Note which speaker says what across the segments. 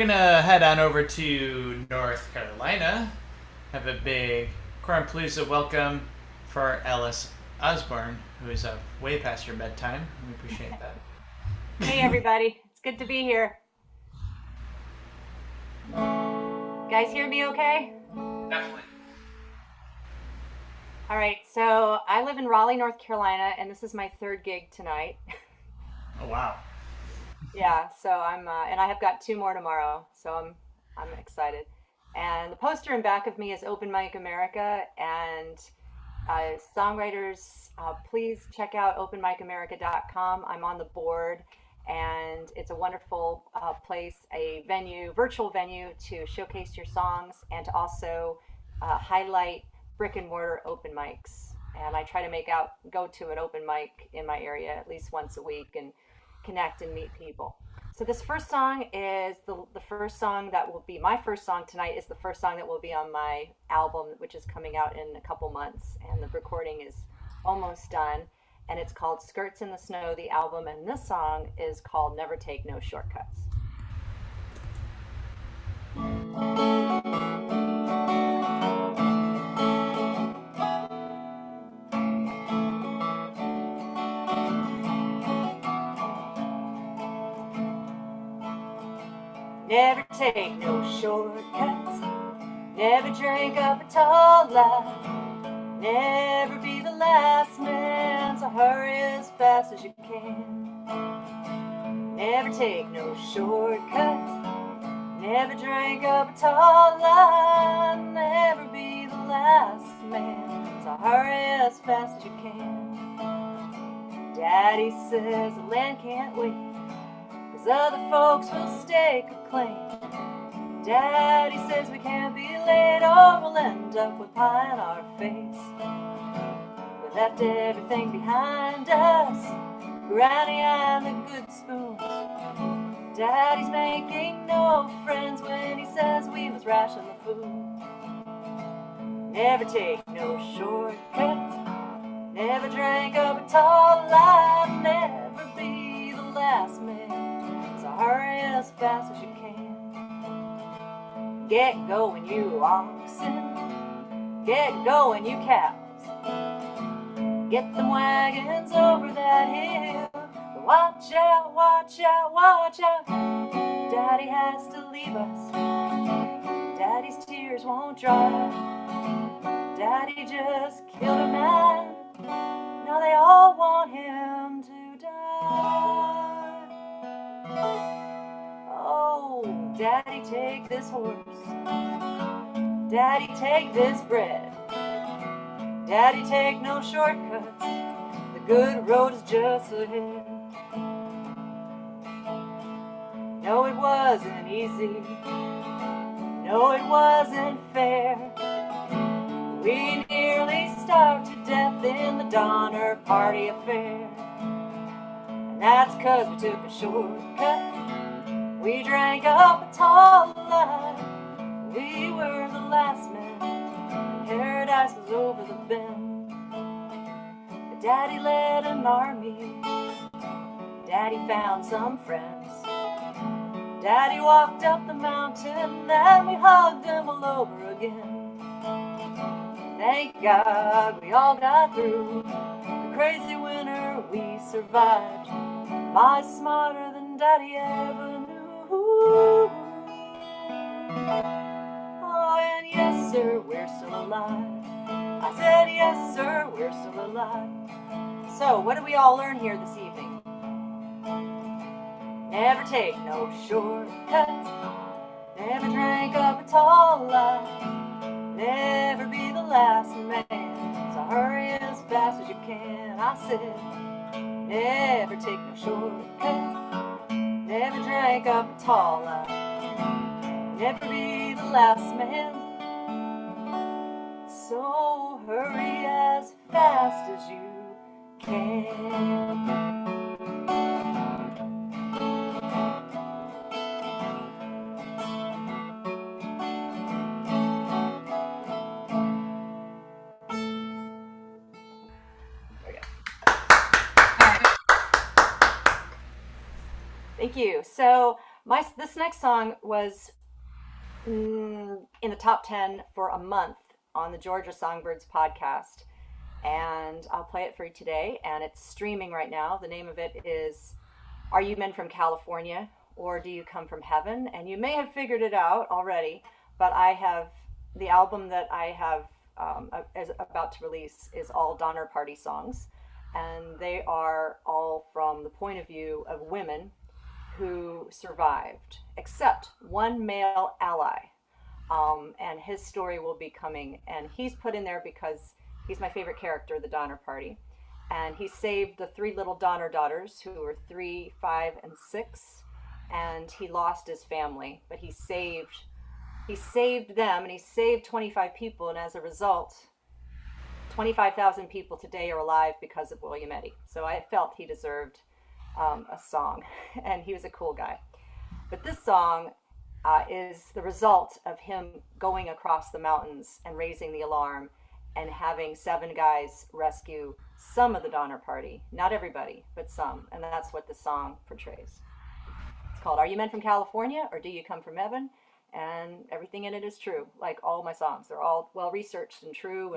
Speaker 1: Gonna head on over to North Carolina. Have a big QuaranPalooza welcome for Ellis Osborn, who is up way past your bedtime. We appreciate that.
Speaker 2: Hey everybody, it's good to be here. Guys hear me okay?
Speaker 1: Definitely.
Speaker 2: All right, so I live in Raleigh, North Carolina, and this is my third gig tonight.
Speaker 1: Oh wow.
Speaker 2: Yeah, so and I have got two more tomorrow, so I'm excited. And the poster in back of me is Open Mic America, and songwriters, please check out openmicamerica.com. I'm on the board, and it's a wonderful place, a venue, virtual venue to showcase your songs and to also highlight brick and mortar open mics. And I try to go to an open mic in my area at least once a week and connect and meet people. So this first song is the first song that will be my first song tonight is the first song that will be on my album, which is coming out in a couple months, and the recording is almost done. And it's called Skirts in the Snow, the album, and this song is called Never Take No Shortcuts. Never take no shortcuts, never drink up a tall lie, never be the last man, so hurry as fast as you can. Never take no shortcuts, never drink up a tall lie, never be the last man, so hurry as fast as you can. Daddy says the land can't wait, 'cause other folks will stake a claim. Daddy says we can't be late or we'll end up with pie on our face. We left everything behind us, Granny and the good spoons. Daddy's making no friends when he says we must ration the food. Never take no shortcuts, never drink up a tall lie, never be the last man, so hurry as fast as you can. Get going, you oxen, get going, you cows. Get them wagons over that hill. But watch out, watch out, watch out. Daddy has to leave us. Daddy's tears won't dry. Daddy just killed a man. Now they all want him to die. Oh, Daddy, take this horse. Daddy, take this bread. Daddy, take no shortcuts. The good road is just ahead. No, it wasn't easy. No, it wasn't fair. We nearly starved to death in the Donner Party affair. And that's 'cause we took a shortcut. We drank up a tall lie. We were the last men, and paradise was over the bend. But Daddy led an army. Daddy found some friends. Daddy walked up the mountain, and we hugged them all over again. Thank God we all got through the crazy winter we survived. Miles smarter than Daddy ever knew. Oh, and yes, sir, we're still alive. I said, yes, sir, we're still alive. So, what did we all learn here this evening? Never take no shortcuts. Never drink up a tall lie. Never be the last man, so hurry as fast as you can. I said, never take no shortcuts. Never drink up a tall lie. Never be the last man, so hurry as fast as you can. Thank you. So This next song was in the top 10 for a month on the Georgia Songbirds podcast, and I'll play it for you today. And it's streaming right now. The name of it is "Are You Men from California, or Do You Come from Heaven?" And you may have figured it out already, but I have the album that I have is about to release is all Donner Party songs, and they are all from the point of view of women who survived, except one male ally. And his story will be coming, and he's put in there because he's my favorite character, the Donner Party. And he saved the three little Donner daughters who were 3, 5, and 6, and he lost his family, but he saved them, and he saved 25 people, and as a result, 25,000 people today are alive because of William Eddy. So I felt he deserved a song, and he was a cool guy. But this song is the result of him going across the mountains and raising the alarm and having 7 guys rescue some of the Donner Party. Not everybody, but some. And that's what the song portrays. It's called "Are You Men from California, or Do You Come from Heaven?" And everything in it is true, like all my songs. They're all well researched and true,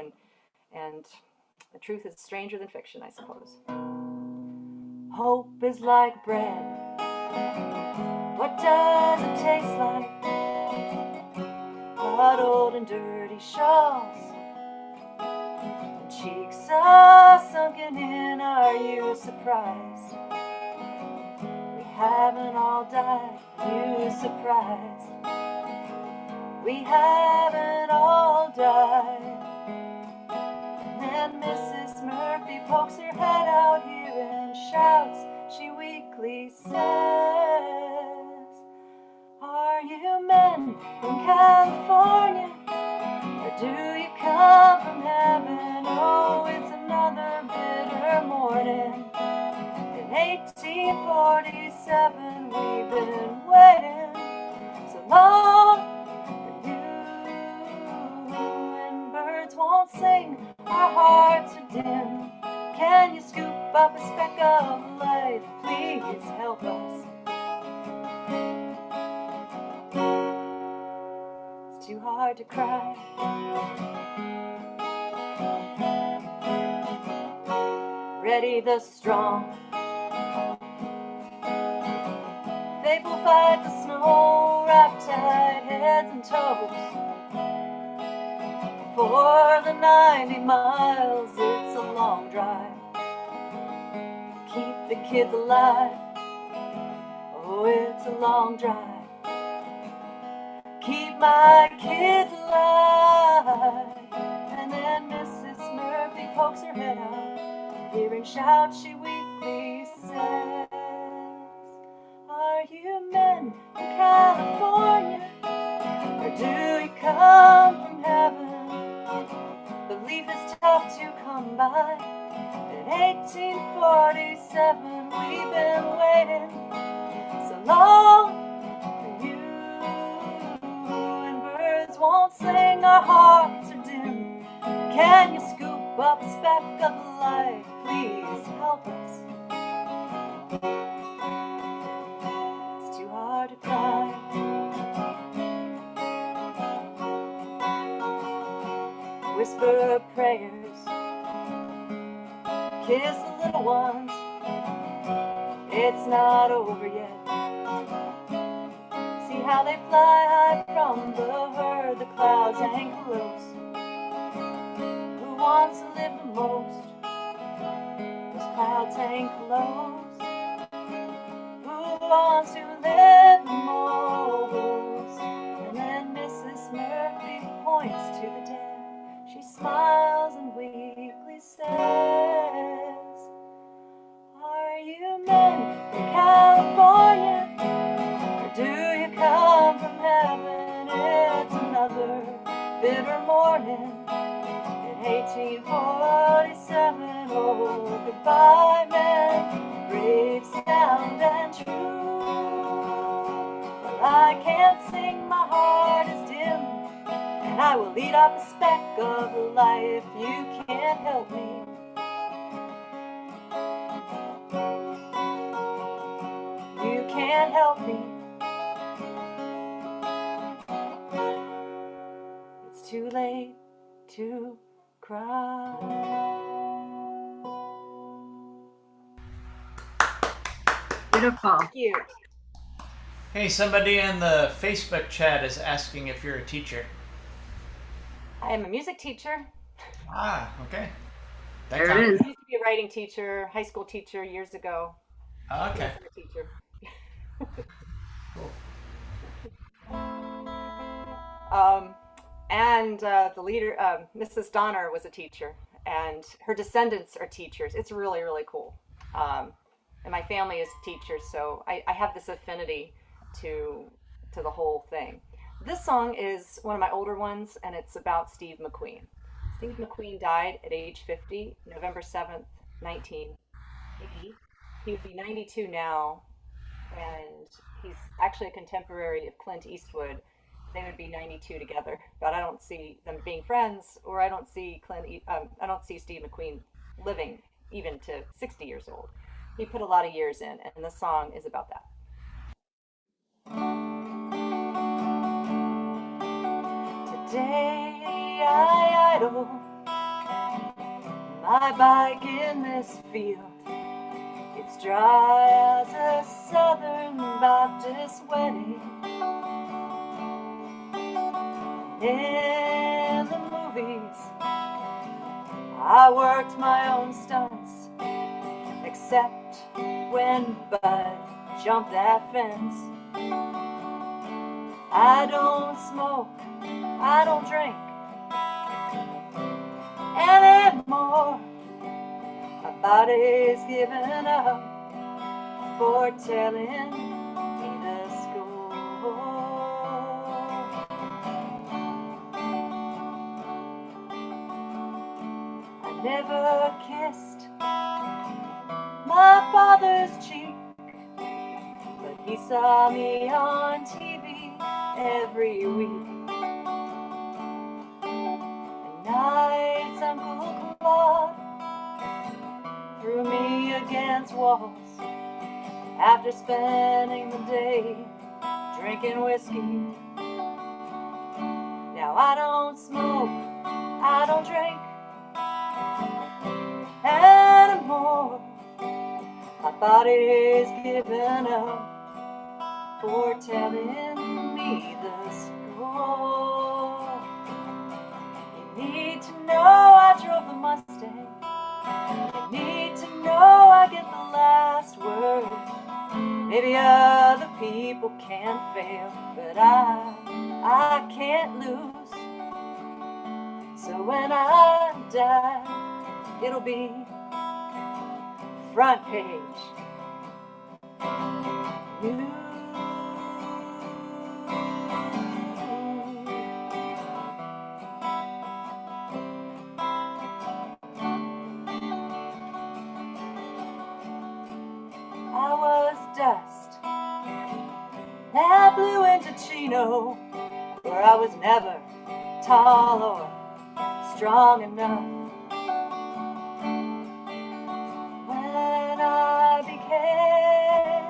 Speaker 2: and the truth is stranger than fiction, I suppose. Hope is like bread. What does it taste like? Hot, old, and dirty shawls, and cheeks are sunken in. Are you surprised? We haven't all died. You surprised? We haven't all died. And Mrs. Murphy pokes her head out here and shouts. She weakly says, "Are you men from California, or do you come from heaven?" Oh, it's another bitter morning. In 1847, we've been waiting so long for you, and birds won't sing. Our hearts are dim. Can you scoop up a speck of light? Please help us. It's too hard to cry. Ready the strong. Faithful fight the snow, wrap tight heads and toes. For the 90 miles, it's a long drive. Keep the kids alive. Oh, it's a long drive. Keep my kids alive. And then Mrs. Murphy pokes her head out. Hearing shouts, she weakly says, "Are you men from California, or do you come from heaven?" Belief is tough to come by. In 1847, we've been waiting so long for you, and birds won't sing. Our hearts are dim. Can you scoop up a speck of light? Please help us. It's too hard to cry. Whisper prayers, kiss the little ones. It's not over yet. See how they fly high from the herd. The clouds hang close. Who wants to live the most? Those clouds hang close. Who wants to live the most? And then Mrs. Murphy points to the dead. She smiles and weakly says, "Are you men from California, or do you come from heaven?" It's another bitter morning in 1847. Oh, goodbye, men, brave, sound, and true. Well, I can't sing, my heart is dim, and I will eat up a speck of life. You can't help me. You can't help me. too late to cry.
Speaker 3: Beautiful.
Speaker 2: Thank you.
Speaker 1: Hey, somebody in the Facebook chat is asking if you're a teacher.
Speaker 2: I am a music teacher.
Speaker 1: Ah, okay. That
Speaker 3: There it
Speaker 1: counts.
Speaker 3: is.
Speaker 2: I used to be a writing teacher, high school teacher years ago.
Speaker 1: Okay.
Speaker 2: I'm a teacher.
Speaker 1: Cool.
Speaker 2: And the leader, Mrs. Donner, was a teacher, and her descendants are teachers. It's really, really cool. And my family is teachers, so I have this affinity to the whole thing. This song is one of my older ones, and it's about Steve McQueen. Steve McQueen died at age 50, November 7th, 1980. He would be 92 now, and he's actually a contemporary of Clint Eastwood. They would be 92 together, but I don't see them being friends, or I don't see I don't see Steve McQueen living even to 60 years old. He put a lot of years in, and the song is about that. Today I idle my bike in this field. It's dry as a Southern Baptist wedding. In the movies, I worked my own stunts, except when Bud jumped that fence. I don't smoke, I don't drink anymore. My body's given up for telling me the score. I never kissed my father's cheek, but he saw me on TV every week. And nights Uncle Claude threw me against walls after spending the day drinking whiskey. Now I don't smoke, I don't drink anymore. My body's given up for telling me the score. You need to know I drove the Mustang. You need to know I get the last word. Maybe other people can fail, but I can't lose. So when I die, it'll be front page news. I was dust that blew into Chino, where I was never tall or strong enough. When I became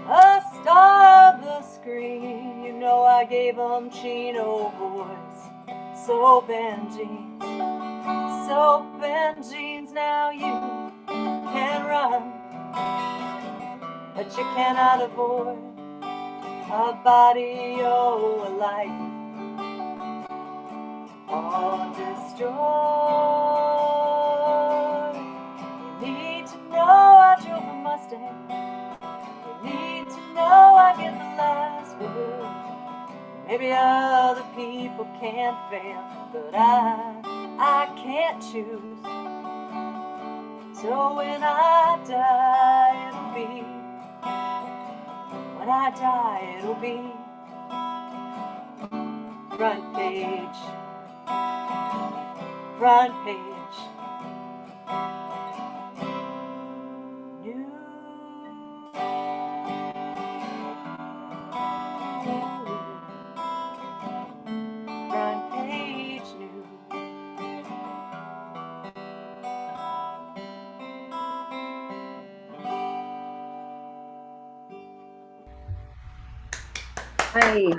Speaker 2: a star of the screen, you know I gave them Chino boys soap and jeans. Soap and jeans, now you can run, but you cannot avoid a body, oh, a life all destroyed. You need to know I drove a Mustang. You need to know I get the last word. Maybe other people can't fail, but I can't choose. So when I die, it'll be, when I die, it'll be front page, front page news. Front page news.
Speaker 3: Nice.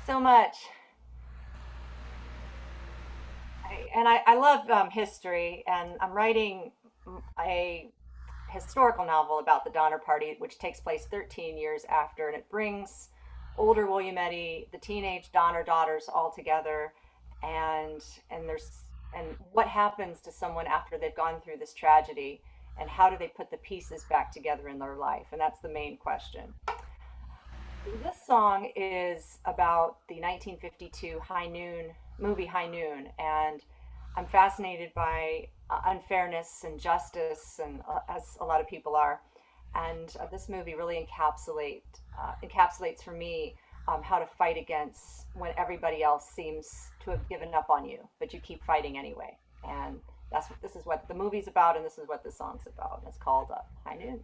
Speaker 2: so much. I love history, and I'm writing a historical novel about the Donner Party, which takes place 13 years after, and it brings older Williametti, the teenage Donner daughters all together, and and what happens to someone after they've gone through this tragedy, and how do they put the pieces back together in their life, and that's the main question. This song is about the 1952 High Noon movie High Noon, and I'm fascinated by unfairness and justice, and as a lot of people are. And this movie really encapsulates for me how to fight against when everybody else seems to have given up on you, but you keep fighting anyway. And this is what the movie's about, and this is what the song's about. And it's called High Noon.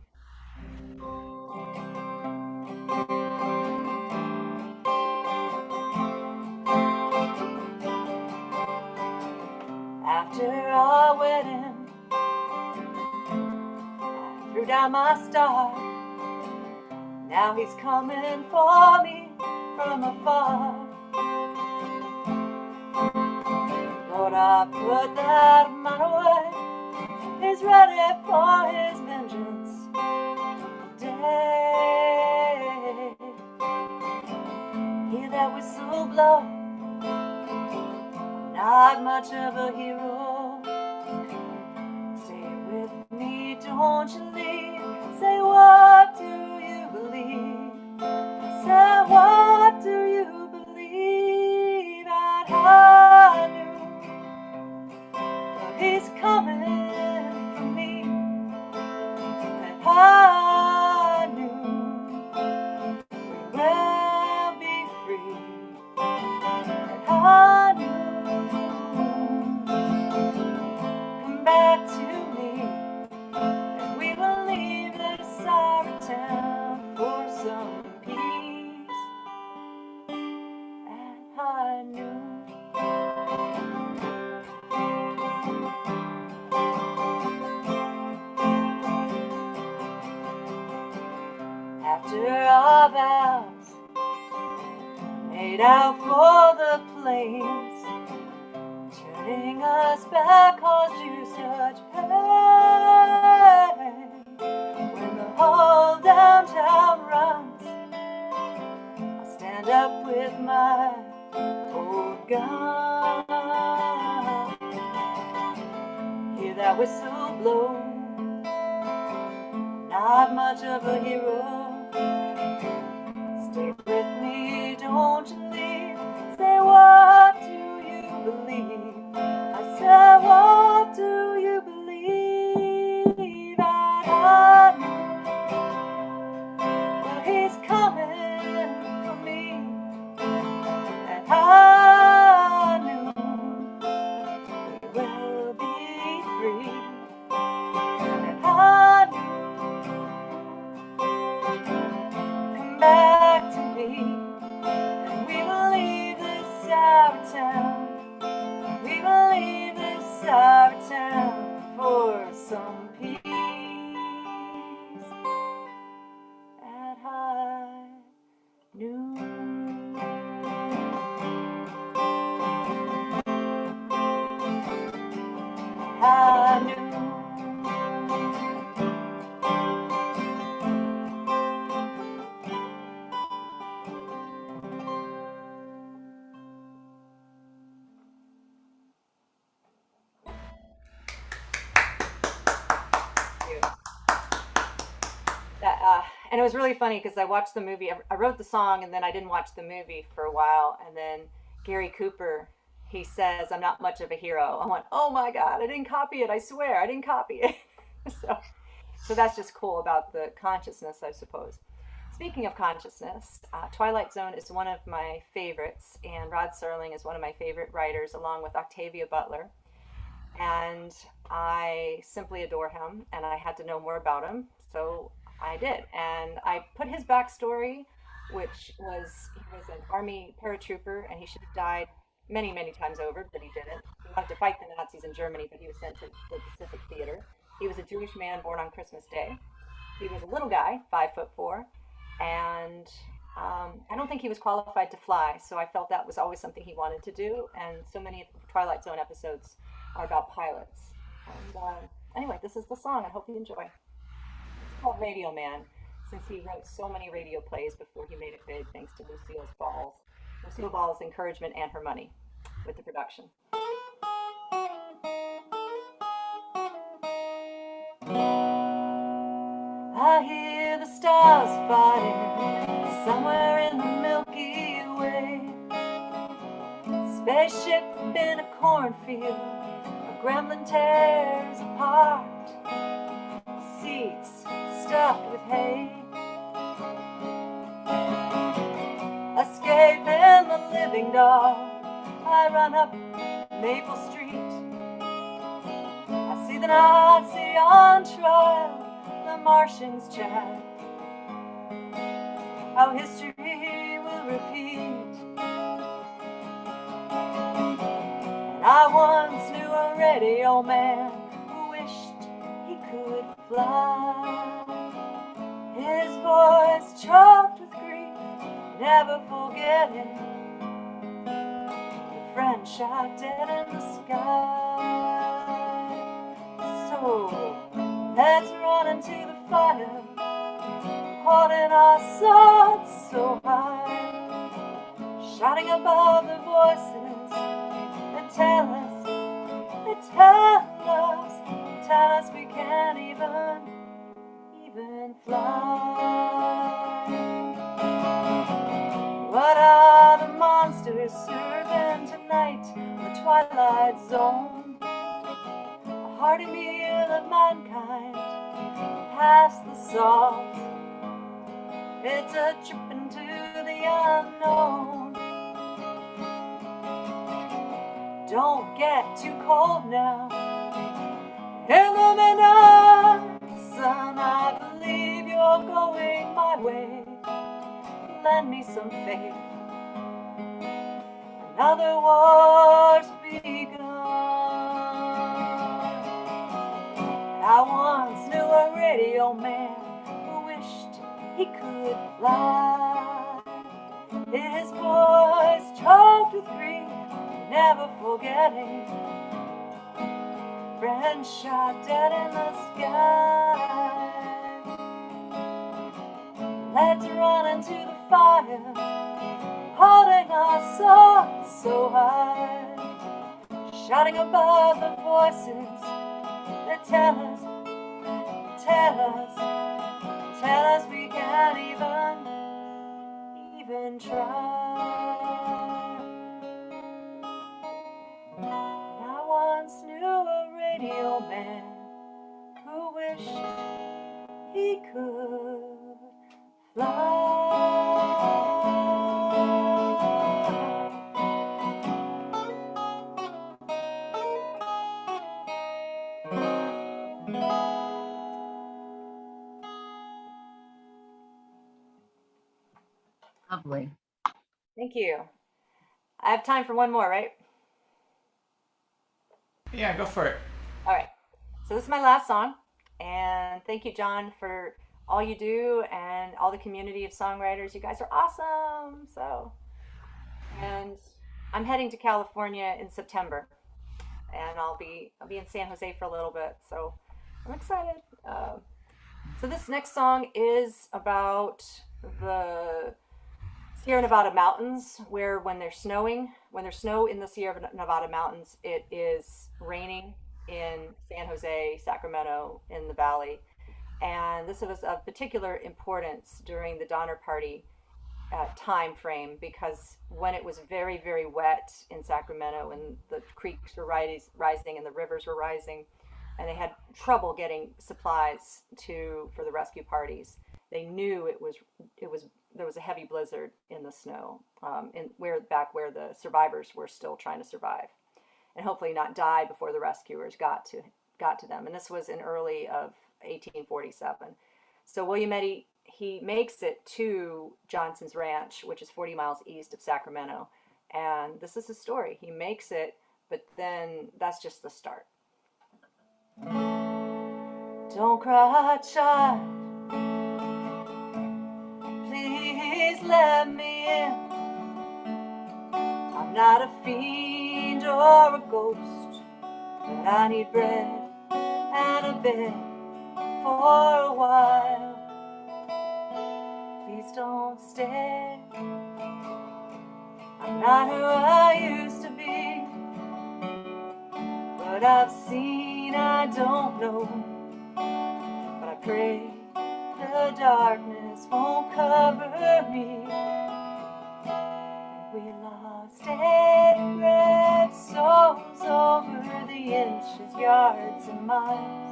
Speaker 2: After our wedding, I threw down my star. Now he's coming for me from afar. Lord, I put that man away. He's ready for his vengeance today. Hear that whistle blow. Not much of a hero. Stay with me, don't you leave. Say, what do you believe? Say, what do you believe? At high noon, but he's coming for me. At high noon, we will be free. At high noon, back to me, and we will leave this sorry town for some peace at high noon. After our vows made out for the plains, turning us back caused you such pain. When the whole downtown runs, I'll stand up with my old gun. Hear that whistle blow. Not much of a hero. Stay with me, don't you leave. Say, what do you believe? I said, what do you believe? At high noon, well, he's coming for me. At high noon, we will be free. At high noon, come back to me, and we will leave this sour town. We will leave this sour town for some peace at high noon. At high noon. And it was really funny because I watched the movie. I wrote the song, and then I didn't watch the movie for a while. And then Gary Cooper, he says, "I'm not much of a hero." I went, "Oh my God, I didn't copy it. I swear, I didn't copy it." so, so that's just cool about the consciousness, I suppose. Speaking of consciousness, Twilight Zone is one of my favorites, and Rod Serling is one of my favorite writers, along with Octavia Butler. And I simply adore him, and I had to know more about him, so I did. And I put his backstory, which was he was an army paratrooper, and he should have died many, many times over, but he didn't. He wanted to fight the Nazis in Germany, but he was sent to the Pacific Theater. He was a Jewish man born on Christmas Day. He was a little guy, 5'4", and I don't think he was qualified to fly, so I felt that was always something he wanted to do. And so many Twilight Zone episodes are about pilots. And anyway, this is the song. I hope you enjoy. It's called Radio Man, since he wrote so many radio plays before he made it big, thanks to Lucille Ball's encouragement and her money with the production. I hear the stars fighting somewhere in the Milky Way. Spaceship in a cornfield, a gremlin tears apart. Seats stuffed with hay. Escaping the living dark, I run up Maple Street. I see the Nazi on trial, the Martians chat, how history will repeat. And I once knew a radio man who wished he could fly. His voice choked with grief, never forgetting the friend shot dead in the sky. So let's run into the fire, holding our swords so high, shouting above the voices that tell us we can't even fly. What are the monsters serving tonight in the Twilight Zone? A hearty meal of mankind past the salt. It's a trip into the unknown. Don't get too cold now. Illuminate, son, I believe you're going my way. Lend me some faith. Another war's begun. I once knew a radio man who wished he could fly. His voice choked with grief, never forgetting friend shot dead in the sky. Let's run into the fire, holding our swords so high, shouting above the voices that tell us we can't even try. I once knew a radio man who wished he could fly.
Speaker 3: Lovely.
Speaker 2: Thank you. I have time for one more, right?
Speaker 1: Yeah, go for it.
Speaker 2: All right. So this is my last song. And thank you, John, for all you do and all the community of songwriters. You guys are awesome. And I'm heading to California in September, and I'll be in San Jose for a little bit. So I'm excited. So this next song is about the Sierra Nevada mountains, where when there's snow in the Sierra Nevada mountains, it is raining in San Jose, Sacramento, in the valley. And this was of particular importance during the Donner Party time frame, because when it was very, very wet in Sacramento and the creeks were rising and the rivers were rising, and they had trouble getting supplies for the rescue parties, they knew there was a heavy blizzard in the snow, where the survivors were still trying to survive, and hopefully not die before the rescuers got to them. And this was in early of 1847. So William Eddy, he makes it to Johnson's Ranch, which is 40 miles east of Sacramento, and this is his story. He makes it, but then that's just the start. Don't cry, child. Please let me in. I'm not a fiend or a ghost, but I need bread and a bed for a while. Please don't stay. I'm not who I used to be. What I've seen I don't know, but I pray the darkness won't cover me. And we lost 8 red souls over the inches, yards and miles.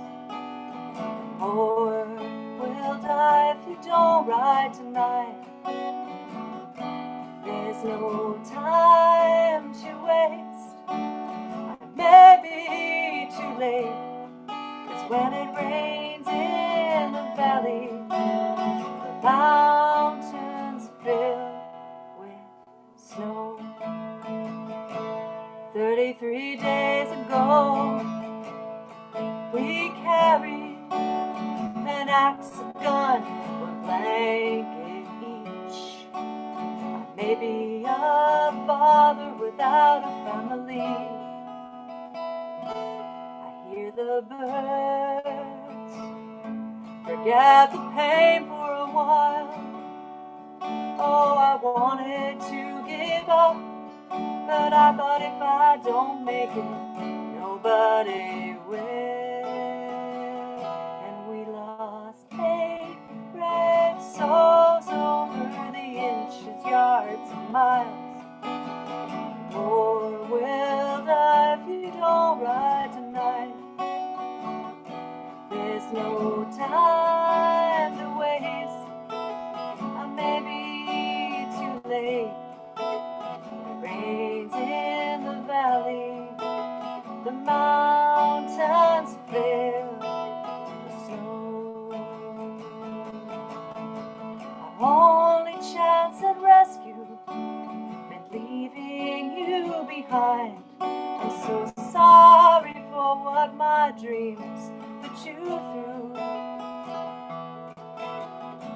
Speaker 2: More will die if you don't ride tonight. There's no time to waste. Maybe too late, 'cause when it rains in the valley, the mountains fill with snow. 33 days ago, we carried an axe, a gun, one blanket each. I may be a father without a family. Hear the birds, forget the pain for a while. Oh, I wanted to give up, but I thought if I don't make it, nobody will. And we lost 8 brave souls over the inches, yards and miles. More will die if you don't ride tonight. There's no time to waste. I may be too late. It rains in the valley. The mountains fill with snow. Our only chance at rescue meant leaving you behind. I'm so sorry for what my dreams put you through.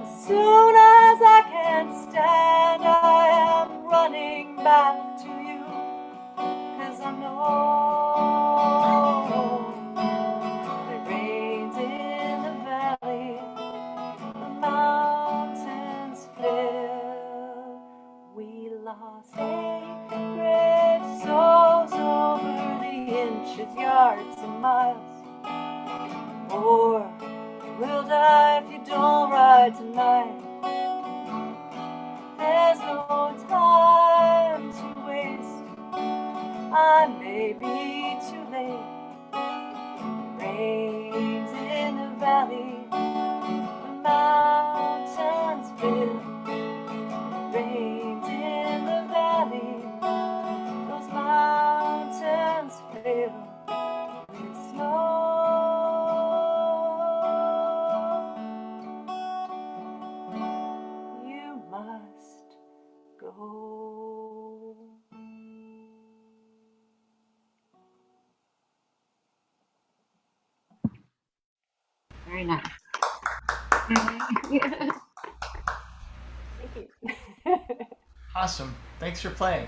Speaker 2: As soon as I can stand, I am running back to you, 'cause I know it rains in the valley, the mountains fill. We lost 8 brave souls over the inches, yards and miles. Or we'll die if you don't ride tonight. There's no time to waste. I may be too late. It rains in the valley, the mountains fill. It rains in the valley, those mountains fill with snow. You must go.
Speaker 3: Very nice.
Speaker 2: Thank you.
Speaker 1: Awesome. Thanks for playing.